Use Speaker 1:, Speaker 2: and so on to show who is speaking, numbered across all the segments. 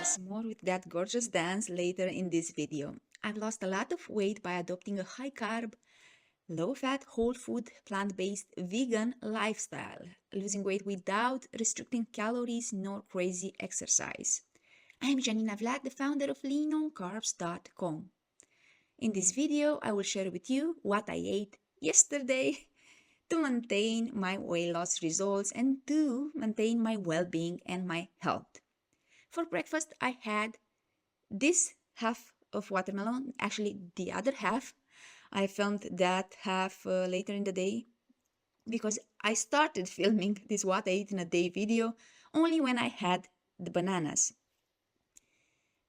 Speaker 1: Yes, more with that gorgeous dance later in this video. I've lost a lot of weight by adopting a high carb, low fat, whole food, plant-based, vegan lifestyle, losing weight without restricting calories nor crazy exercise. I'm Janina Vlad, the founder of leanOnCarbs.com. In this video, I will share with you what I ate yesterday to maintain my weight loss results and to maintain my well-being and my health. For breakfast, I had this half of watermelon, actually the other half. I filmed that half later in the day because I started filming this what I ate in a day video only when I had the bananas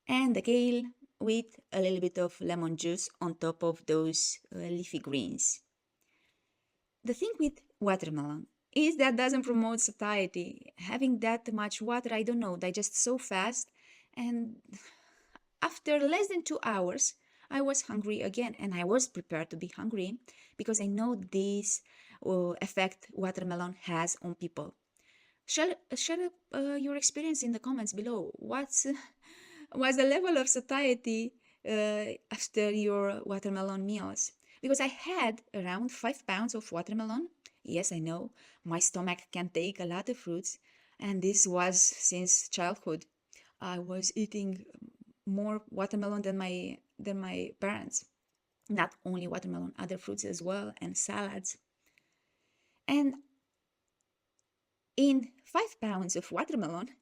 Speaker 1: and the kale with a little bit of lemon juice on top of those leafy greens. The thing with watermelon is that doesn't promote satiety. Having that much water, I don't know, digests so fast, and after less than 2 hours, I was hungry again, and I was prepared to be hungry because I know this effect watermelon has on people. Share your experience in the comments below. What's the level of satiety after your watermelon meals? Because I had around 5 pounds of watermelon. Yes, I know my stomach can take a lot of fruits, and this was since childhood. I was eating more watermelon than my parents. Not only watermelon, other fruits as well, and salads. And in 5 pounds of watermelon,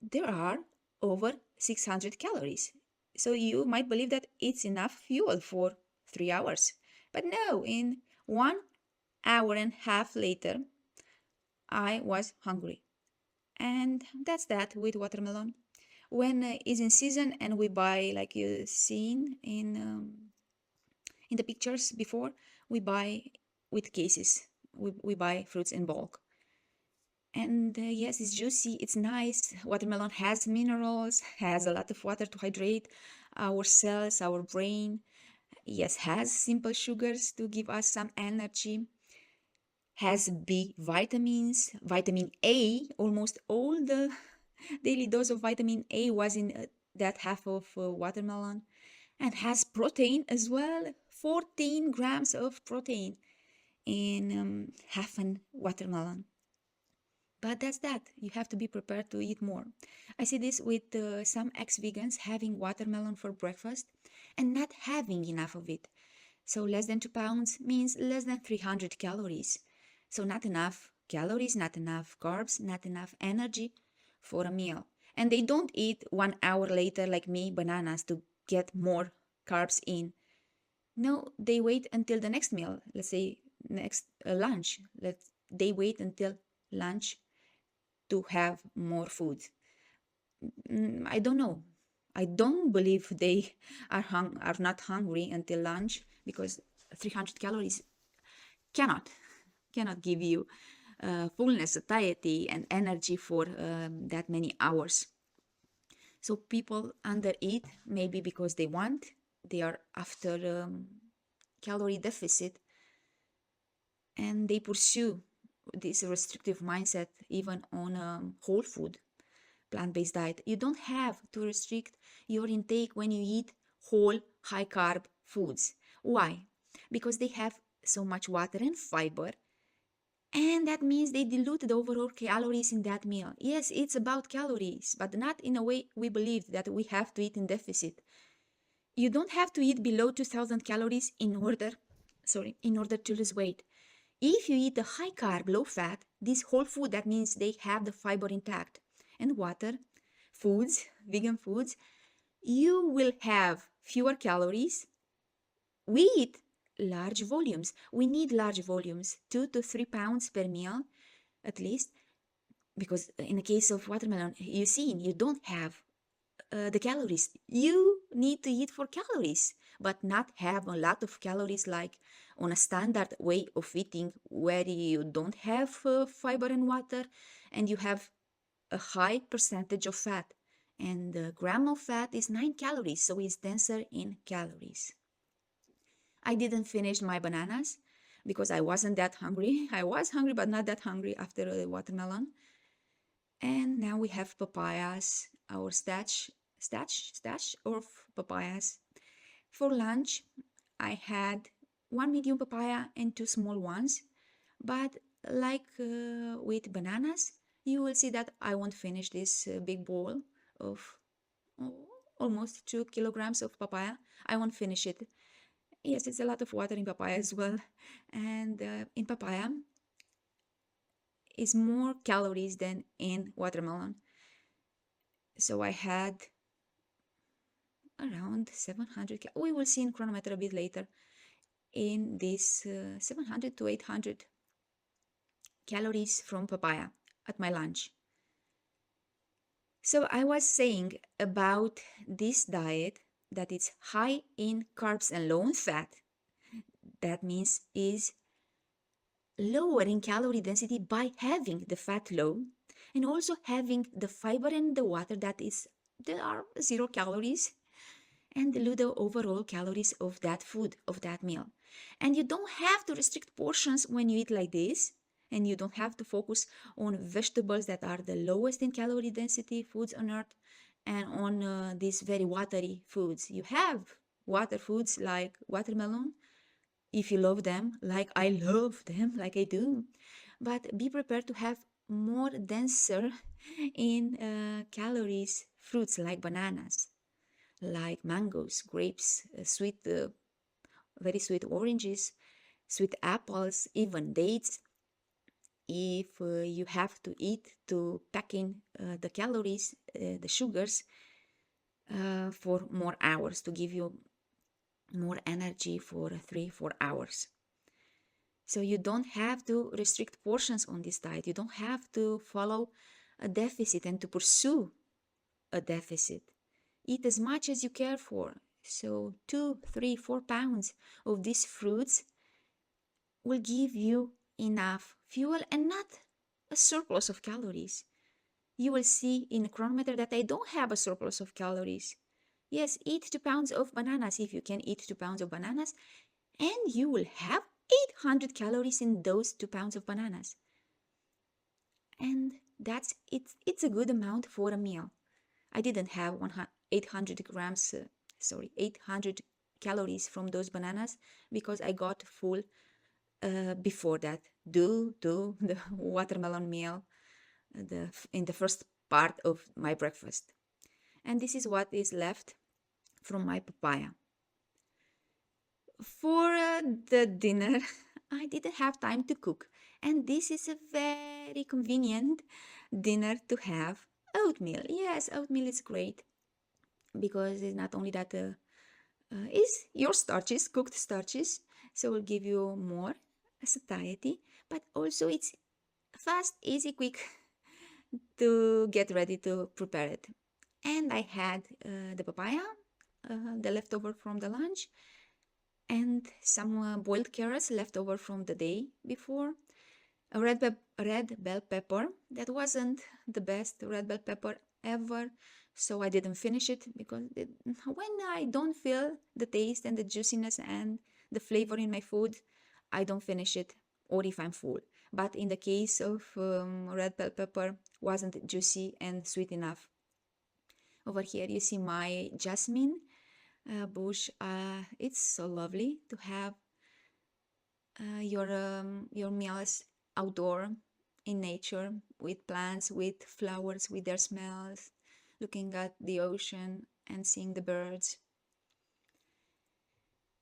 Speaker 1: there are over 600 calories. So you might believe that it's enough fuel for 3 hours. But no, in 1 hour and a half later, I was hungry. And that's that with watermelon. When it's in season and we buy, like you seen in the pictures before, we buy with cases. We buy fruits in bulk. And yes, it's juicy, it's nice. Watermelon has minerals, has a lot of water to hydrate our cells, our brain. Yes, has simple sugars to give us some energy. Has B vitamins, vitamin A. Almost all the daily dose of vitamin A was in that half of watermelon. And has protein as well, 14 grams of protein in half an watermelon. But that's that. You have to be prepared to eat more. I see this with some ex-vegans having watermelon for breakfast and not having enough of it. So less than 2 pounds means less than 300 calories. So not enough calories, not enough carbs, not enough energy for a meal. And they don't eat 1 hour later like me, bananas, to get more carbs in. No, they wait until the next meal. Let's say next lunch. They wait until lunch to have more food. I don't know. I don't believe they are not hungry until lunch because 300 calories cannot give you fullness, satiety, and energy for that many hours. So people undereat maybe because they are after calorie deficit, and they pursue this restrictive mindset even on whole food, plant-based diet. You don't have to restrict your intake when you eat whole high carb foods. Why? Because they have so much water and fiber, and that means they dilute the overall calories in that meal. Yes, it's about calories, but not in a way we believe that we have to eat in deficit. You don't have to eat below 2000 calories in order to lose weight. If you eat a high carb, low fat, this whole food, that means they have the fiber intact, and water, foods, vegan foods, you will have fewer calories. We eat large volumes. We need large volumes, 2 to 3 pounds per meal at least, because in the case of watermelon, you don't have the calories. You need to eat for calories, but not have a lot of calories like on a standard way of eating where you don't have fiber and water and you have a high percentage of fat. And the gram of fat is 9 calories, so it's denser in calories. I didn't finish my bananas because I wasn't that hungry. I was hungry, but not that hungry after the watermelon. And now we have papayas, our stash stash of papayas. For lunch, I had one medium papaya and two small ones. But like with bananas, you will see that I won't finish this big bowl of oh, almost 2 kilograms of papaya. I won't finish it. Yes, it's a lot of water in papaya as well. And in papaya is more calories than in watermelon. So I had around 700. We will see in chronometer a bit later. In this 700 to 800 calories from papaya at my lunch. So I was saying about this diet that it's high in carbs and low in fat. That means is lower in calorie density by having the fat low and also having the fiber and the water there are 0 calories and dilute the overall calories of that food, of that meal. And you don't have to restrict portions when you eat like this. And you don't have to focus on vegetables that are the lowest in calorie density foods on earth and on these very watery foods. You have water foods like watermelon, if you love them, like I love them, like I do. But be prepared to have more denser in calories fruits like bananas, like mangoes, grapes, very sweet oranges, sweet apples, even dates. If you have to eat to pack in the calories, the sugars, for more hours to give you more energy for 3-4 hours. So you don't have to restrict portions on this diet. You don't have to follow a deficit and to pursue a deficit. Eat as much as you care for. So 2, 3, 4 pounds of these fruits will give you enough fuel and not a surplus of calories. You will see in the chronometer that I don't have a surplus of calories. Yes, eat 2 pounds of bananas if you can eat 2 pounds of bananas, and you will have 800 calories in those 2 pounds of bananas. And it's a good amount for a meal. I didn't have 800 calories from those bananas because I got full before that due to the watermelon meal in the first part of my breakfast. And this is what is left from my papaya. For the dinner, I didn't have time to cook. And this is a very convenient dinner to have oatmeal. Yes, oatmeal is great because it's not only that is your starches, cooked starches, so it will give you more satiety, but also it's fast, easy, quick to get ready to prepare it. And I had the papaya, the leftover from the lunch, and some boiled carrots left over from the day before. A red bell pepper. That wasn't the best red bell pepper ever, so I didn't finish it because when I don't feel the taste and the juiciness and the flavor in my food, I don't finish it, or if I'm full. But in the case of red bell pepper, wasn't juicy and sweet enough. Over here you see my jasmine bush. It's so lovely to have your meals outdoor in nature with plants, with flowers, with their smells, looking at the ocean and seeing the birds.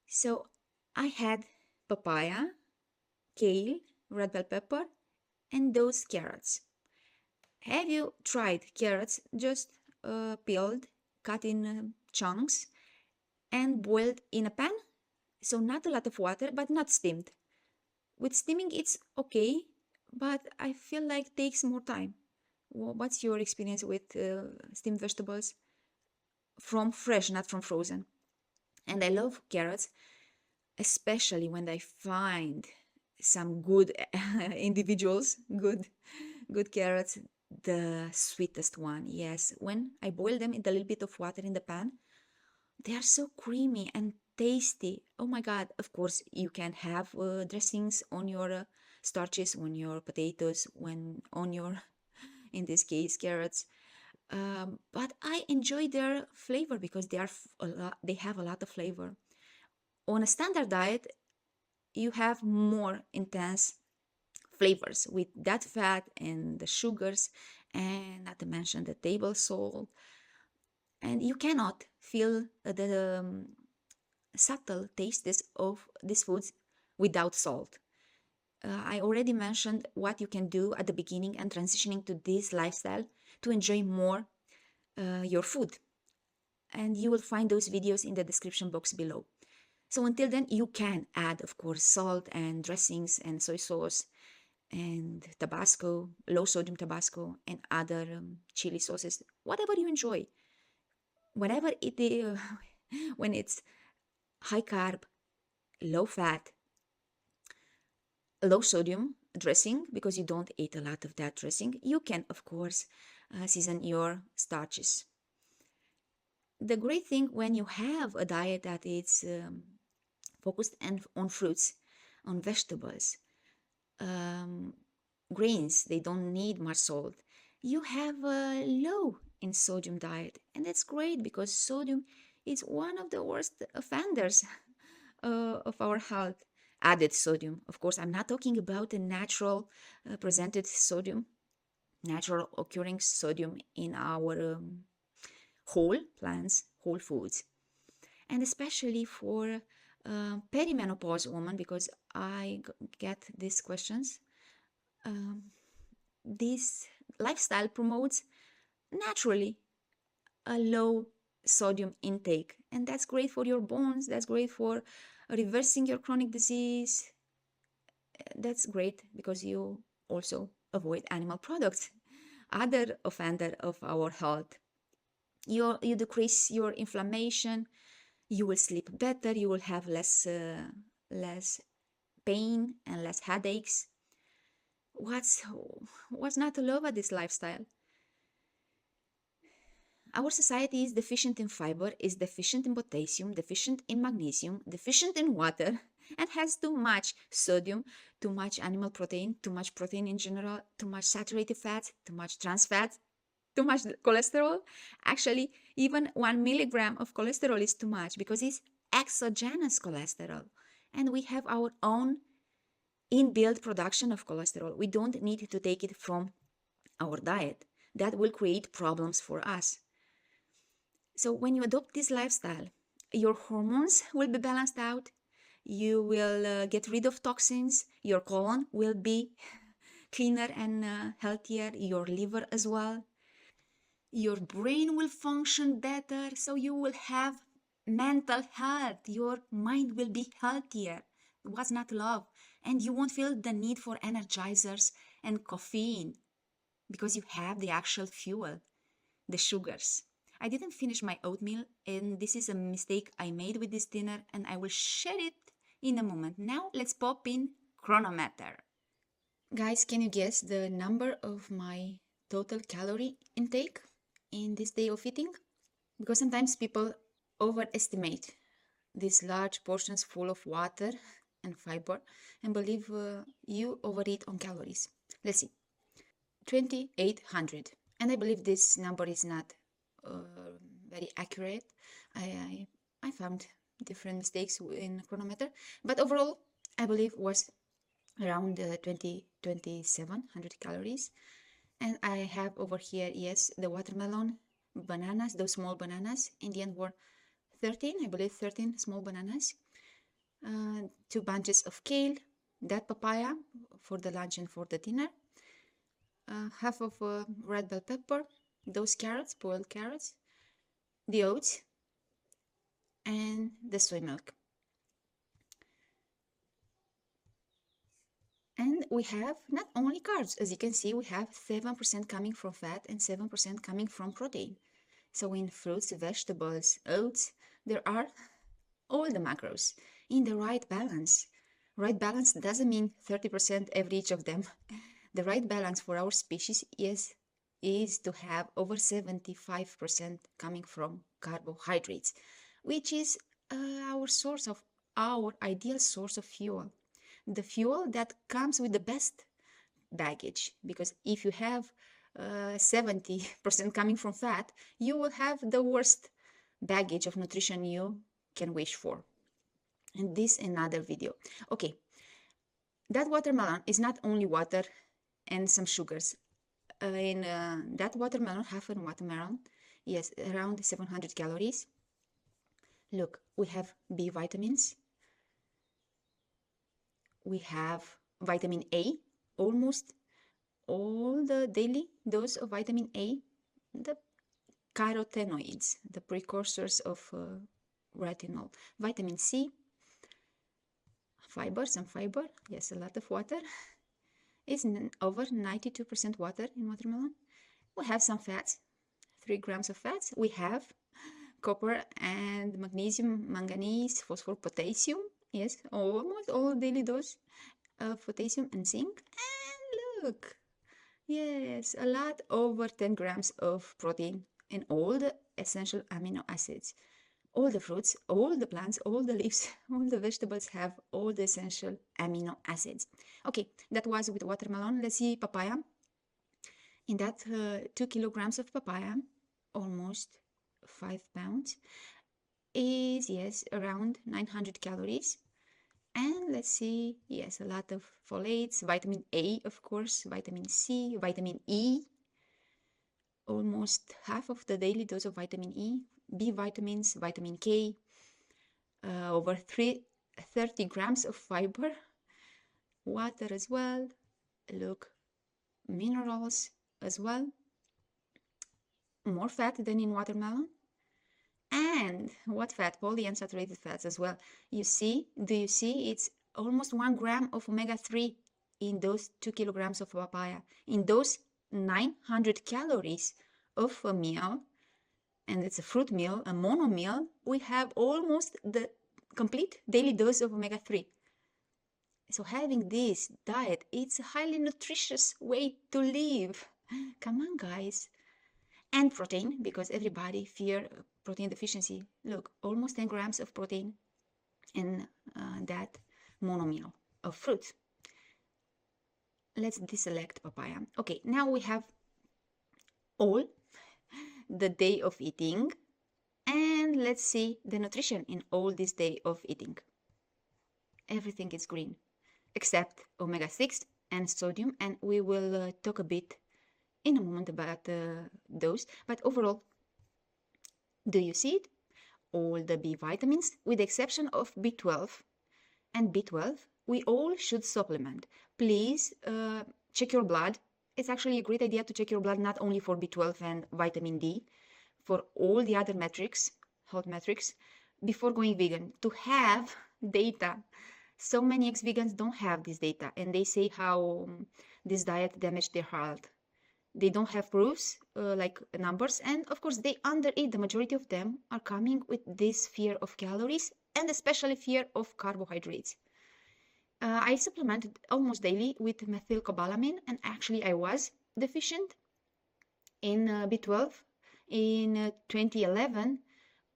Speaker 1: So I had papaya, kale, red bell pepper, and those carrots. Have you tried carrots just peeled, cut in chunks, and boiled in a pan? So not a lot of water, but not steamed. With steaming, it's okay, but I feel like it takes more time. What's your experience with steamed vegetables? From fresh, not from frozen. And I love carrots, especially when I find some good individuals, good carrots, the sweetest one. Yes, when I boil them in a little bit of water in the pan, they are so creamy and tasty. Oh my God, of course, you can have dressings on your starches, on your potatoes, on your, in this case, carrots. But I enjoy their flavor because they have a lot of flavor. On a standard diet, you have more intense flavors with that fat and the sugars, and not to mention the table salt, and you cannot feel the subtle tastes of these foods without salt. I already mentioned what you can do at the beginning and transitioning to this lifestyle to enjoy more your food. And you will find those videos in the description box below. So until then, you can add, of course, salt and dressings and soy sauce and Tabasco, low sodium Tabasco, and other chili sauces, whatever you enjoy. Whenever it is, when it's high carb, low fat, low sodium dressing, because you don't eat a lot of that dressing, you can, of course, season your starches. The great thing when you have a diet that is focused on fruits, on vegetables, grains, they don't need much salt. You have a low in sodium diet, and that's great because sodium is one of the worst offenders of our health. Added sodium, of course, I'm not talking about the natural presented sodium, natural occurring sodium in our whole plants, whole foods, and especially for perimenopause women, because I get these questions. This lifestyle promotes naturally a low sodium intake, and that's great for your bones, that's great for reversing your chronic disease. That's great because you also avoid animal products, other offender of our health. You decrease your inflammation, you will sleep better, you will have less pain and less headaches. What's not to love about this lifestyle? Our society is deficient in fiber, is deficient in potassium, deficient in magnesium, deficient in water, and has too much sodium, too much animal protein, too much protein in general, too much saturated fats, too much trans fats, too much cholesterol. Actually, even 1 milligram of cholesterol is too much because it's exogenous cholesterol. And we have our own inbuilt production of cholesterol. We don't need to take it from our diet. That will create problems for us. So when you adopt this lifestyle, your hormones will be balanced out. You will get rid of toxins. Your colon will be cleaner and healthier. Your liver as well. Your brain will function better. So you will have mental health. Your mind will be healthier. What's not love? And you won't feel the need for energizers and caffeine because you have the actual fuel, the sugars. I didn't finish my oatmeal, and this is a mistake I made with this dinner, and I will share it in a moment. Now let's pop in chronometer. Guys, can you guess the number of my total calorie intake in this day of eating? Because sometimes people overestimate these large portions full of water and fiber and believe you overeat on calories. Let's see. 2800, and I believe this number is not very accurate. I found different mistakes in chronometer, but overall I believe was around 2700 calories. And I have over here, yes, the watermelon, bananas, those small bananas. In the end were 13, I believe 13 small bananas, 2 bunches of kale, that papaya for the lunch and for the dinner, half of red bell pepper, those carrots, boiled carrots, the oats, and the soy milk. And we have not only carbs, as you can see, we have 7% coming from fat and 7% coming from protein. So in fruits, vegetables, oats, there are all the macros in the right balance. Right balance doesn't mean 30% every each of them. The right balance for our species is to have over 75% coming from carbohydrates, which is our ideal source of fuel. The fuel that comes with the best baggage, because if you have 70% coming from fat, you will have the worst baggage of nutrition you can wish for. And this another video. Okay, that watermelon is not only water and some sugars. In that watermelon, half a watermelon, yes, around 700 calories. Look, we have B vitamins. We have vitamin A, almost all the daily dose of vitamin A, the carotenoids, the precursors of retinol. Vitamin C, fiber, some fiber, yes, a lot of water. It's over 92% water in watermelon. We have some fats, 3 grams of fats. We have copper and magnesium, manganese, phosphorus, potassium. Yes, almost all daily dose of potassium and zinc. And look, yes, a lot over 10 grams of protein and all the essential amino acids. All the fruits, all the plants, all the leaves, all the vegetables have all the essential amino acids. Okay, that was with watermelon. Let's see papaya. In that 2 kilograms of papaya, almost 5 pounds, is, yes, around 900 calories. And let's see, yes, a lot of folates, vitamin A, of course, vitamin C, vitamin E, almost half of the daily dose of vitamin E, B vitamins, vitamin K, over 30 grams of fiber, water as well, look, minerals as well, more fat than in watermelon. And what fat? Polyunsaturated fats as well. You see, do you see? It's almost 1 gram of omega-3 in those 2 kilograms of papaya. In those 900 calories of a meal, and it's a fruit meal, a mono meal, we have almost the complete daily dose of omega-3. So having this diet, it's a highly nutritious way to live. Come on, guys. And protein, because everybody fear protein deficiency. Look, almost 10 grams of protein in that mono meal of fruits. Let's deselect papaya. Okay, now we have all the day of eating, and let's see the nutrition in all this day of eating. Everything is green except omega-6 and sodium, and we will talk a bit in a moment about those. But overall, do you see it? All the B vitamins, with the exception of B12. And B12, we all should supplement. Please check your blood. It's actually a great idea to check your blood not only for B12 and vitamin D, for all the other metrics, health metrics, before going vegan, to have data. So many ex-vegans don't have this data, and they say how this diet damaged their health. They don't have proofs, like numbers, and of course they undereat. The majority of them are coming with this fear of calories and especially fear of carbohydrates. I supplemented almost daily with methylcobalamin, and actually I was deficient in B12 in 2011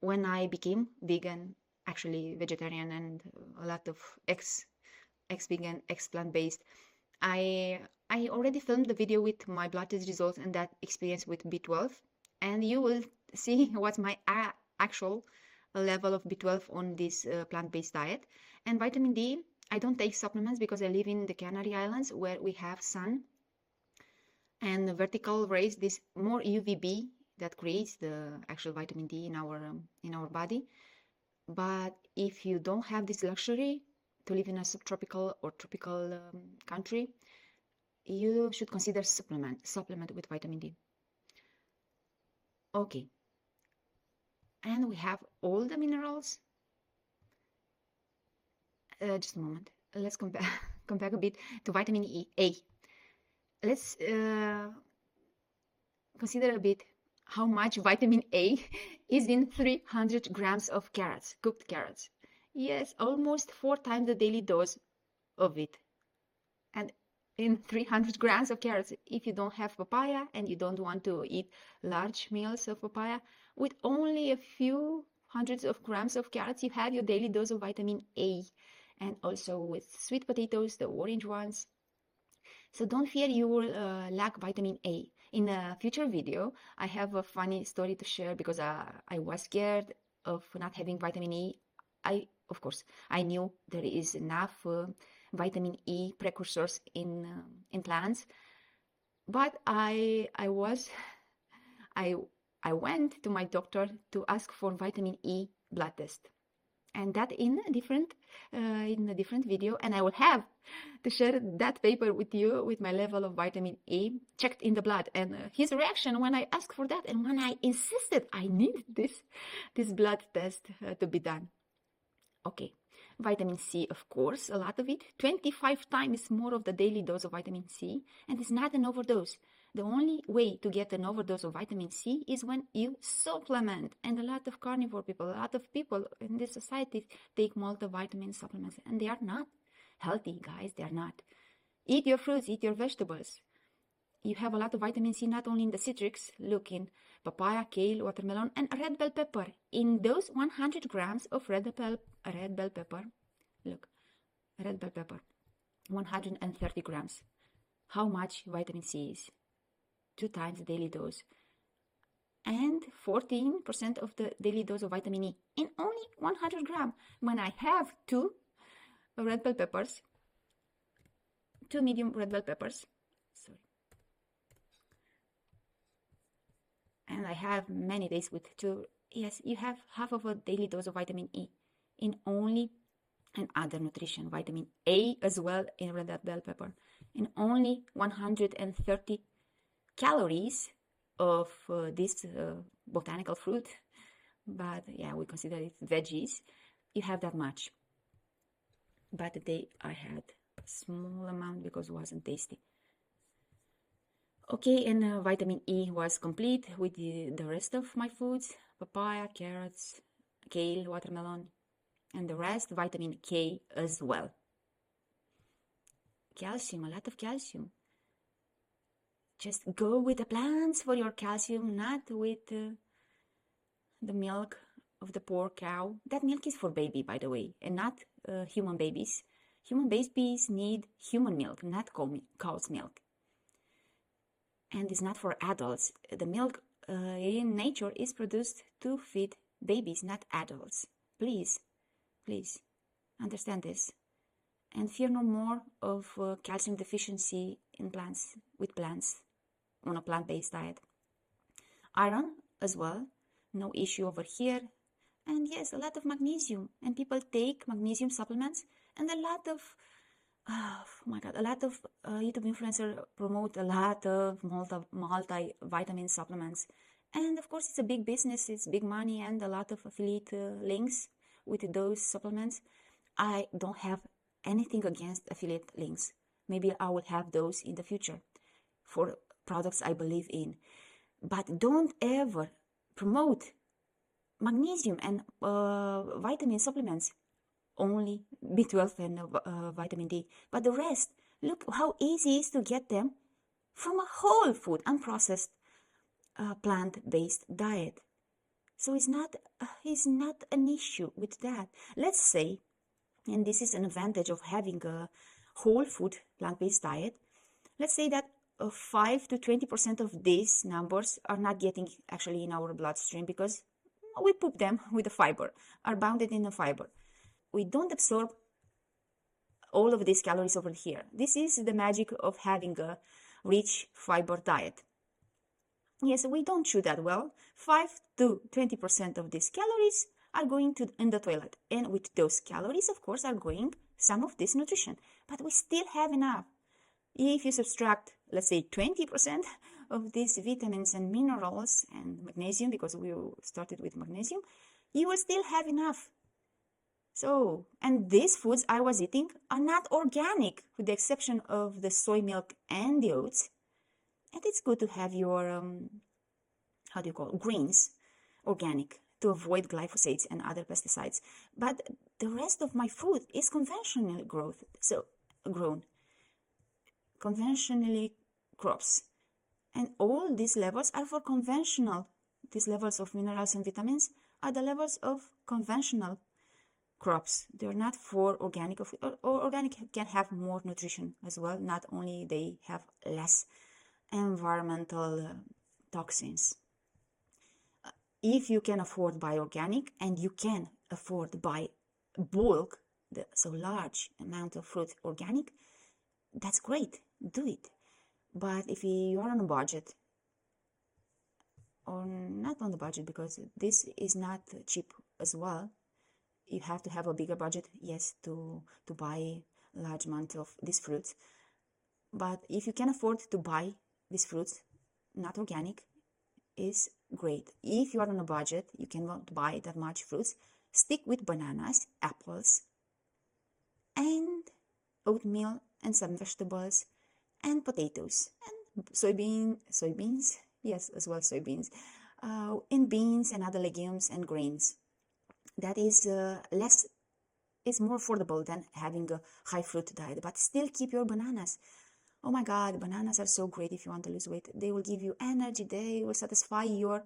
Speaker 1: when I became vegan, actually vegetarian, and a lot of ex-vegan, ex-plant-based. I already filmed the video with my blood test results and that experience with B12, and you will see what's my actual level of B12 on this plant-based diet. And vitamin D, I don't take supplements because I live in the Canary Islands where we have sun and the vertical rays, this more UVB that creates the actual vitamin D in our body. But if you don't have this luxury to live in a subtropical or tropical country, you should consider supplement with vitamin D. Okay, and we have all the minerals. Just a moment. Let's come back a bit to vitamin A. Let's consider a bit how much vitamin A is in 300 grams of carrots, cooked carrots. Yes, almost 4 times the daily dose of it. And in 300 grams of carrots, if you don't have papaya and you don't want to eat large meals of papaya, with only a few hundreds of grams of carrots, you have your daily dose of vitamin A. And also with sweet potatoes, the orange ones, So don't fear you will lack vitamin A. In a future video, I have a funny story to share because I was scared of not having vitamin E. Of course, I knew there is enough vitamin E precursors in plants, but I I went to my doctor to ask for vitamin E blood test, and that in a different video, and I will have to share that paper with you with my level of vitamin E checked in the blood, and his reaction when I asked for that and when I insisted I need this blood test to be done. Okay, vitamin C, of course, a lot of it, 25 times more of the daily dose of vitamin C, and it's not an overdose. The only way to get an overdose of vitamin C is when you supplement, and a lot of carnivore people, a lot of people in this society take multivitamin supplements, and they are not healthy, guys, they are not. Eat your fruits, eat your vegetables. You have a lot of vitamin C not only in the citrics, look in papaya, kale, watermelon, and red bell pepper. In those 100 grams of red bell pepper, look, red bell pepper, 130 grams. How much vitamin C is? 2 times the daily dose. And 14% of the daily dose of vitamin E in only 100 grams. When I have 2 red bell peppers, 2 medium red bell peppers, and I have many days with 2, yes, you have half of a daily dose of vitamin E in only, and other nutrition, vitamin A as well in red bell pepper, in only 130 calories of this botanical fruit, but yeah, we consider it veggies. You have that much. But today I had a small amount because it wasn't tasty. Okay, and vitamin E was complete with the rest of my foods, papaya, carrots, kale, watermelon, and the rest, vitamin K as well. Calcium, a lot of calcium. Just go with the plants for your calcium, not with the milk of the poor cow. That milk is for baby, by the way, and not human babies. Human babies need human milk, not cow's milk. And it's not for adults. The milk in nature is produced to feed babies, not adults. Please understand this. And fear no more of calcium deficiency in plants, with plants, on a plant-based diet. Iron as well, no issue over here. And yes, a lot of magnesium. And people take magnesium supplements, and a lot of a lot of YouTube influencers promote a lot of multivitamin supplements. And of course, it's a big business, it's big money, and a lot of affiliate links with those supplements. I don't have anything against affiliate links. Maybe I will have those in the future for products I believe in. But don't ever promote magnesium and vitamin supplements, only B12 and vitamin D. But the rest, look how easy it is to get them from a whole food, unprocessed plant-based diet. So it's not an issue with that. Let's say, and this is an advantage of having a whole food plant-based diet, let's say that 5 to 20% of these numbers are not getting actually in our bloodstream because we poop them with the fiber, are bounded in the fiber. We don't absorb all of these calories over here. This is the magic of having a rich fiber diet. Yes, we don't chew that well. 5 to 20% of these calories are going in the toilet. And with those calories, of course, are going some of this nutrition. But we still have enough. If you subtract, let's say, 20% of these vitamins and minerals and magnesium, because we started with magnesium, you will still have enough. So, and these foods I was eating are not organic, with the exception of the soy milk and the oats. And it's good to have your, greens organic to avoid glyphosates and other pesticides. But the rest of my food is conventionally grown, conventionally crops. And all these levels are for conventional. These levels of minerals and vitamins are the levels of conventional crops. They're not for organic, or organic can have more nutrition as well. Not only they have less environmental toxins. If you can afford buy organic, and you can afford buy bulk, so large amount of fruit organic, that's great, do it. But if you are on a budget, or not on the budget, because this is not cheap as well, you have to have a bigger budget, yes, to buy large amount of these fruits. But if you can afford to buy these fruits not organic, is great. If you are on a budget, you cannot buy that much fruits, stick with bananas, apples, and oatmeal, and some vegetables, and potatoes, and soybeans, yes, as well soybeans, and beans, and other legumes and grains. That is more affordable than having a high fruit diet, but still keep your bananas. Oh my God, bananas are so great if you want to lose weight. They will give you energy. They will satisfy your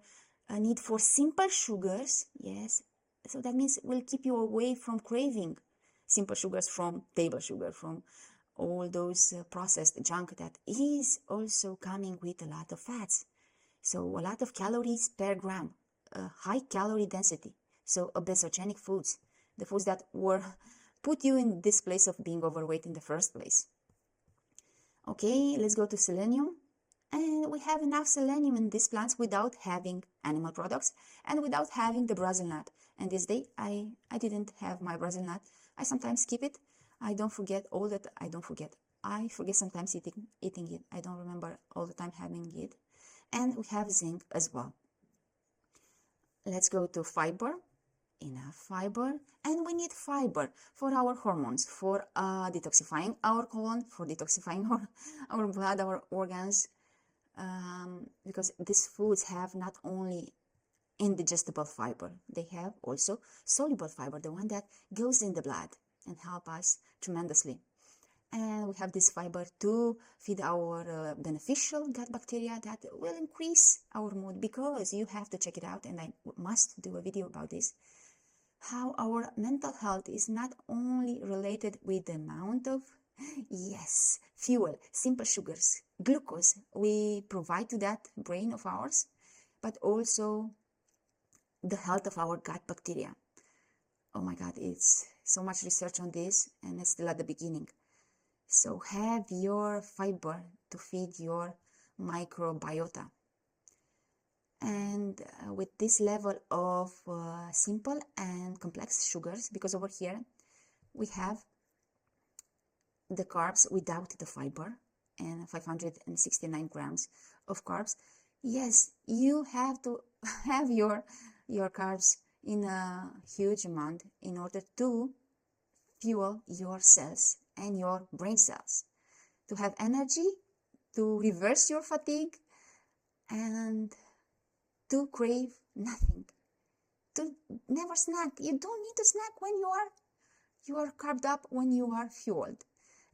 Speaker 1: need for simple sugars. Yes. So that means will keep you away from craving simple sugars, from table sugar, from all those processed junk that is also coming with a lot of fats. So a lot of calories per gram, high calorie density. So obesogenic foods, the foods that were put you in this place of being overweight in the first place. Okay, let's go to selenium. And we have enough selenium in these plants without having animal products and without having the Brazil nut. And this day, I didn't have my Brazil nut. I sometimes skip it. I forget sometimes eating it. I don't remember all the time having it. And we have zinc as well. Let's go to fiber. Enough fiber, and we need fiber for our hormones, for detoxifying our colon, for detoxifying our blood, our organs, because these foods have not only indigestible fiber, they have also soluble fiber, the one that goes in the blood and help us tremendously. And we have this fiber to feed our beneficial gut bacteria that will increase our mood, because you have to check it out, and I must do a video about this, how our mental health is not only related with the amount of, yes, fuel, simple sugars, glucose we provide to that brain of ours, but also the health of our gut bacteria. Oh my God, it's so much research on this, and it's still at the beginning. So have your fiber to feed your microbiota. And with this level of simple and complex sugars, because over here we have the carbs without the fiber, and 569 grams of carbs. Yes, you have to have your carbs in a huge amount in order to fuel your cells and your brain cells, to have energy, to reverse your fatigue, and to crave nothing, to never snack. You don't need to snack when you are carved up, when you are fueled.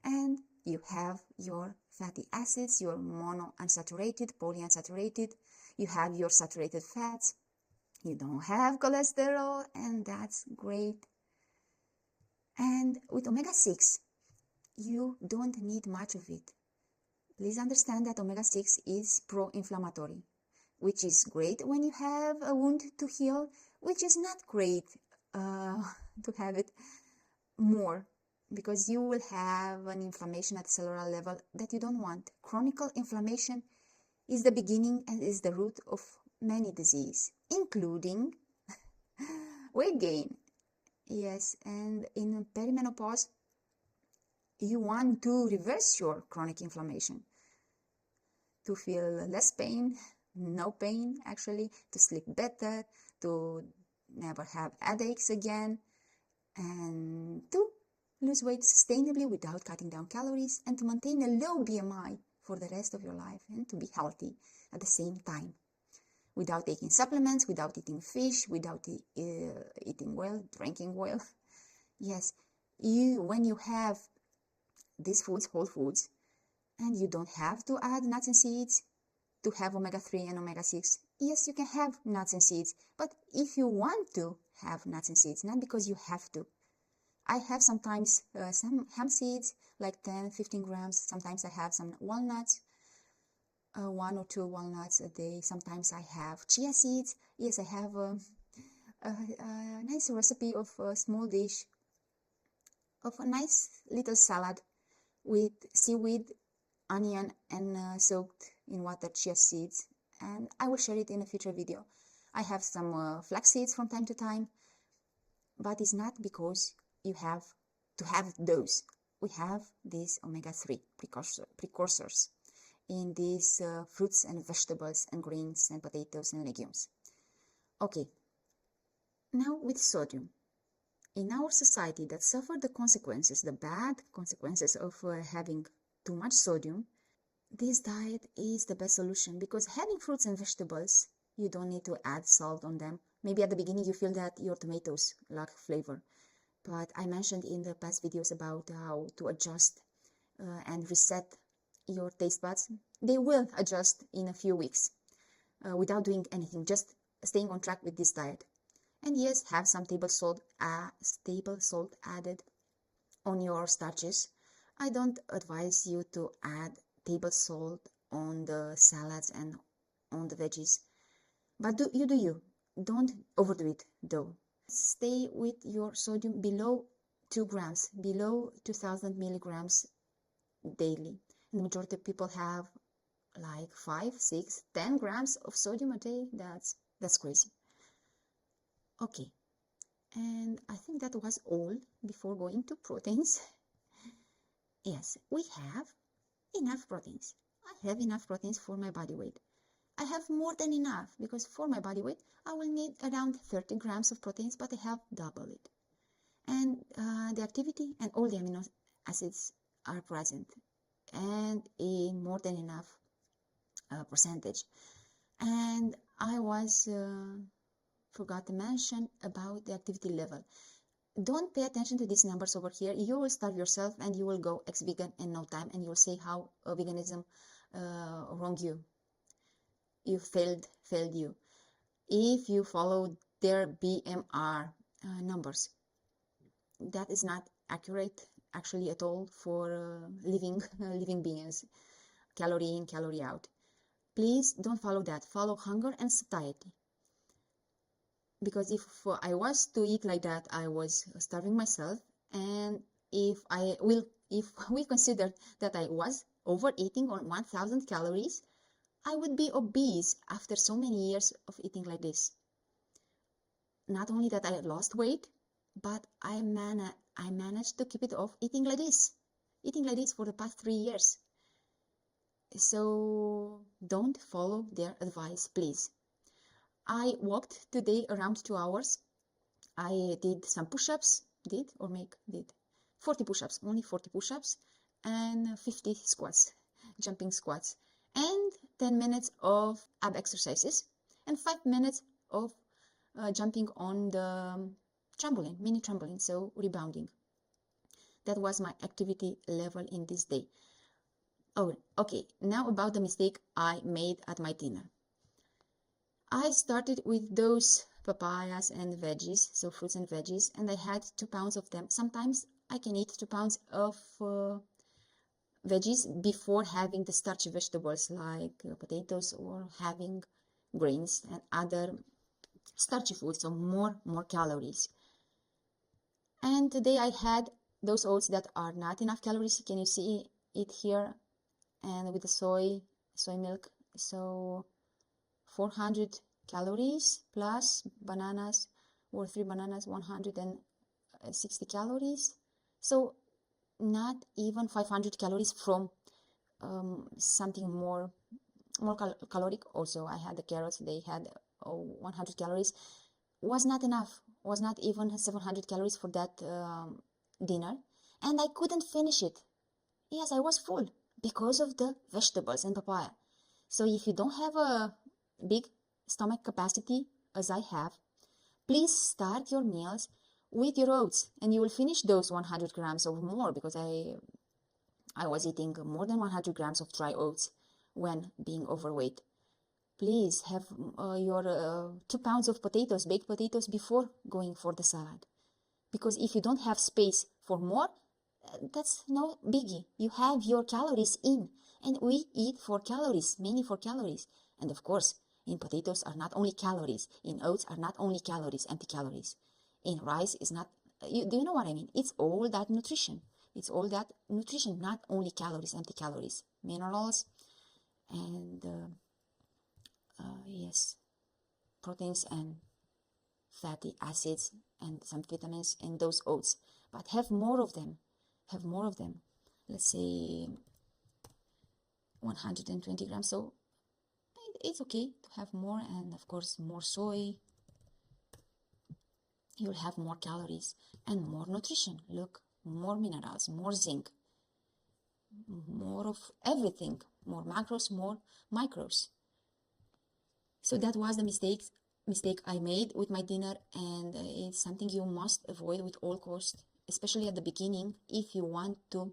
Speaker 1: And you have your fatty acids, your monounsaturated, polyunsaturated, you have your saturated fats, you don't have cholesterol, and that's great. And with omega-6, you don't need much of it. Please understand that omega-6 is pro-inflammatory, which is great when you have a wound to heal, which is not great to have it more, because you will have an inflammation at cellular level that you don't want. Chronic inflammation is the beginning and is the root of many diseases, including weight gain. Yes, and in perimenopause, you want to reverse your chronic inflammation, to feel less pain, no pain actually, to sleep better, to never have headaches again, and to lose weight sustainably without cutting down calories, and to maintain a low BMI for the rest of your life, and to be healthy at the same time, without taking supplements, without eating fish, without eating well, drinking well. Yes, when you have these foods, whole foods, and you don't have to add nuts and seeds to have omega-3 and omega-6. Yes, you can have nuts and seeds, but if you want to have nuts and seeds, not because you have to, I have sometimes some hemp seeds, like 10-15 grams. Sometimes I have some walnuts, 1 or 2 walnuts a day. Sometimes I have chia seeds. Yes, I have a nice recipe of a small dish of a nice little salad with seaweed, onion, and soaked in water chia seeds. And I will share it in a future video. I have some flax seeds from time to time, but it's not because you have to have those. We have these omega-3 precursors in these fruits and vegetables and greens and potatoes and legumes. Okay, now with sodium. In our society that suffer the consequences, the bad consequences of having too much sodium, this diet is the best solution, because having fruits and vegetables, you don't need to add salt on them. Maybe at the beginning you feel that your tomatoes lack flavor, but I mentioned in the past videos about how to adjust and reset your taste buds. They will adjust in a few weeks without doing anything, just staying on track with this diet. And yes, have some table salt added on your starches. I don't advise you to add table salt on the salads and on the veggies, but do you. Don't overdo it though. Stay with your sodium below 2 grams, below 2000 milligrams daily. And the majority of people have like 5, 6, 10 grams of sodium a day. That's crazy. Okay, and I think that was all before going to proteins. Yes, we have enough proteins. I have enough proteins for my body weight. I have more than enough, because for my body weight, I will need around 30 grams of proteins, but I have double it. And the activity and all the amino acids are present, and in more than enough percentage. And I forgot to mention about the activity level. Don't pay attention to these numbers over here. You will starve yourself and you will go ex-vegan in no time, and you will say how veganism wronged you. You failed you. If you follow their BMR numbers, that is not accurate actually at all for living beings, calorie in, calorie out. Please don't follow that. Follow hunger and satiety. Because if I was to eat like that, I was starving myself. And if we consider that I was overeating on 1000 calories, I would be obese after so many years of eating like this. Not only that I lost weight, but I managed to keep it off eating like this for the past 3 years. So don't follow their advice, please. I walked today around 2 hours. I did some push-ups, did 40 push-ups, only 40 push-ups, and 50 squats, jumping squats, and 10 minutes of ab exercises, and 5 minutes of jumping on the trampoline, mini trampoline, so rebounding. That was my activity level in this day. Oh, okay, now about the mistake I made at my dinner. I started with those papayas and veggies, so fruits and veggies, and I had 2 pounds of them. Sometimes I can eat 2 pounds of veggies before having the starchy vegetables like potatoes, or having grains and other starchy foods, so more calories. And today I had those oats that are not enough calories. Can you see it here? And with the soy milk, so 400 calories plus bananas, or 3 bananas, 160 calories. So not even 500 calories from something more caloric. Also, I had the carrots, they had 100 calories. Was not enough, was not even 700 calories for that dinner, and I couldn't finish it. Yes, I was full because of the vegetables and papaya. So if you don't have a big stomach capacity as I have, please start your meals with your oats, and you will finish those 100 grams or more, because I was eating more than 100 grams of dry oats when being overweight. Please have your 2 pounds of potatoes, baked potatoes, before going for the salad.
Speaker 2: Because if you don't have space for more, that's no biggie. You have your calories in, and we eat for calories, mainly for calories. And of course, in potatoes are not only calories, in oats are not only calories, empty calories. In rice is not, do you know what I mean? It's all that nutrition. It's all that nutrition, not only calories, empty calories, minerals, and yes, proteins and fatty acids and some vitamins in those oats. But have more of them. Have more of them. Let's say 120 grams. So it's okay to have more, and of course more soy. You'll have more calories and more nutrition. Look, more minerals, more zinc, more of everything, more macros, more micros. So that was the mistake I made with my dinner, and it's something you must avoid with all cost, especially at the beginning, if you want to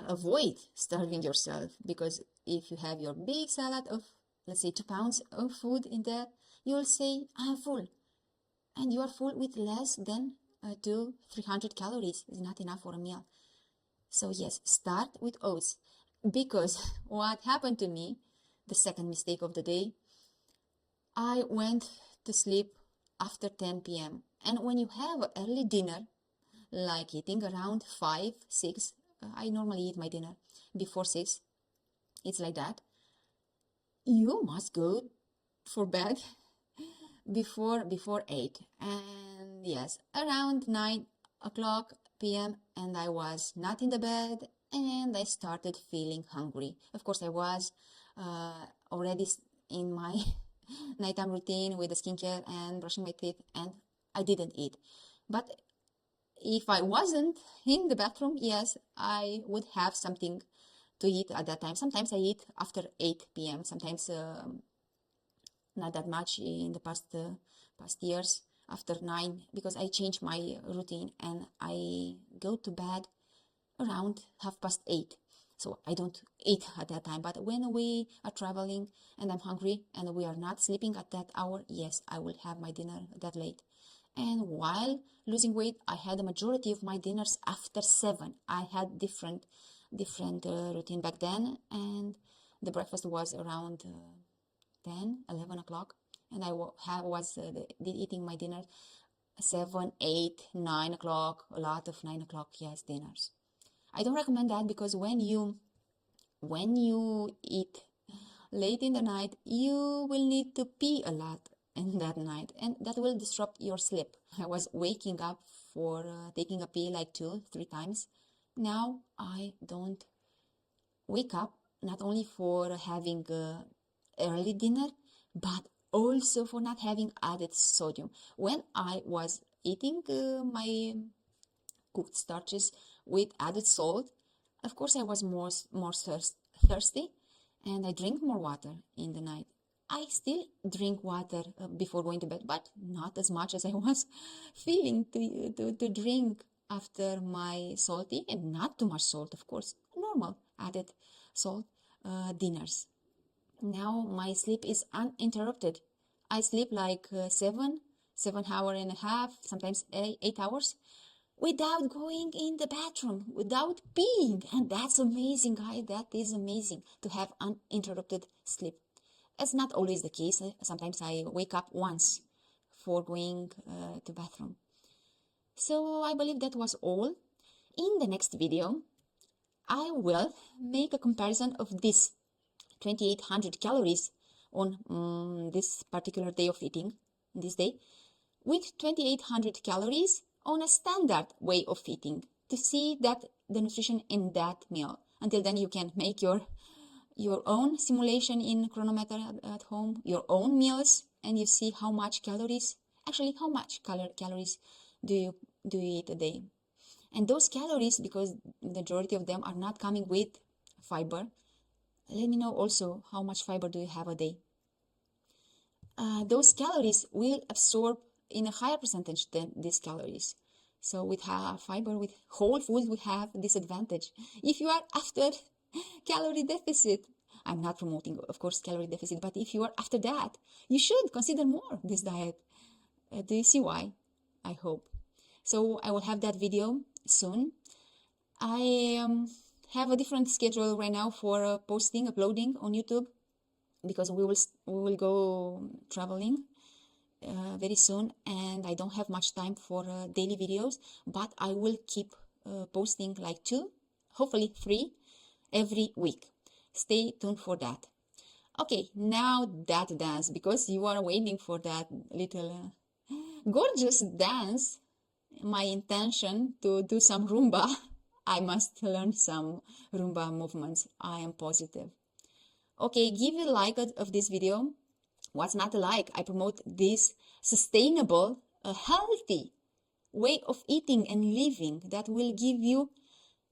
Speaker 2: avoid starving yourself. Because if you have your big salad of, let's say, 2 pounds of food in there, you'll say, I'm full. And you are full with less than 300 calories. It's not enough for a meal. So yes, start with oats. Because what happened to me, the second mistake of the day, I went to sleep after 10 p.m. And when you have an early dinner, like eating around 5, 6, I normally eat my dinner before 6, it's like that, you must go for bed before 8. And yes, around 9 o'clock p.m. and I was not in the bed, and I started feeling hungry. Of course, I was already in my nighttime routine with the skincare and brushing my teeth, and I didn't eat. But if I wasn't in the bathroom, yes, I would have something to eat at that time. Sometimes I eat after 8 p.m. Sometimes not that much in the past years, after 9, because I change my routine and I go to bed around 8:30. So I don't eat at that time. But when we are traveling and I'm hungry and we are not sleeping at that hour, yes, I will have my dinner that late. And while losing weight, I had the majority of my dinners after 7. I had different routine back then, and the breakfast was around 10, 11 o'clock, and I was eating my dinner 7, 8, 9 o'clock, a lot of 9 o'clock, yes, dinners. I don't recommend that, because when you eat late in the night, you will need to pee a lot in that night, and that will disrupt your sleep. I was waking up for taking a pee like 2, 3 times. Now I don't wake up, not only for having early dinner, but also for not having added sodium. When I was eating my cooked starches with added salt, of course I was more thirsty, and I drink more water in the night. I still drink water before going to bed, but not as much as I was feeling to drink after my salty, and not too much salt, of course, normal added salt dinners. Now my sleep is uninterrupted. I sleep like 7 hour and a half, sometimes 8 hours, without going in the bathroom, without peeing. And that's amazing, guys. That is amazing, to have uninterrupted sleep. That's not always the case. Sometimes I wake up once for going to bathroom. So I believe that was all. In the next video, I will make a comparison of this 2800 calories on this particular day of eating, this day, with 2800 calories on a standard way of eating, to see that the nutrition in that meal. Until then, you can make your own simulation in Chronometer at home, your own meals, and you see how much calories, actually how much calories do you eat a day. And those calories, because the majority of them are not coming with fiber, let me know also how much fiber do you have a day. Those calories will absorb in a higher percentage than these calories. So with fiber, with whole foods, we have this advantage. If you are after calorie deficit, I'm not promoting, of course, calorie deficit, but if you are after that, you should consider more this diet. Do you see why? I hope. So I will have that video soon. I have a different schedule right now for uploading on YouTube, because we will go traveling very soon, and I don't have much time for daily videos, but I will keep posting like 2, hopefully 3 every week. Stay tuned for that. Okay, now that dance, because you are waiting for that little gorgeous dance. My intention to do some Rumba. I must learn some Rumba movements. I am positive. Okay, give a like of this video. What's not a like? I promote this sustainable, healthy way of eating and living that will give you,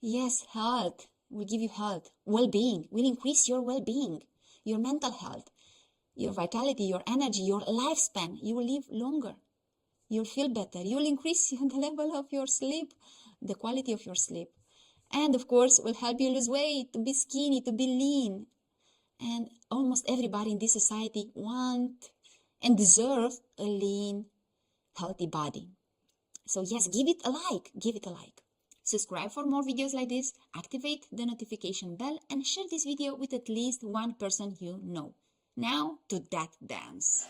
Speaker 2: yes, health, will give you health, well-being, will increase your well-being, your mental health, your vitality, your energy, your lifespan. You will live longer. You'll feel better. You'll increase the level of your sleep, the quality of your sleep. And of course, will help you lose weight, to be skinny, to be lean. And almost everybody in this society want and deserve a lean, healthy body. So yes, give it a like. Give it a like. Subscribe for more videos like this, activate the notification bell, and share this video with at least one person you know. Now to that dance.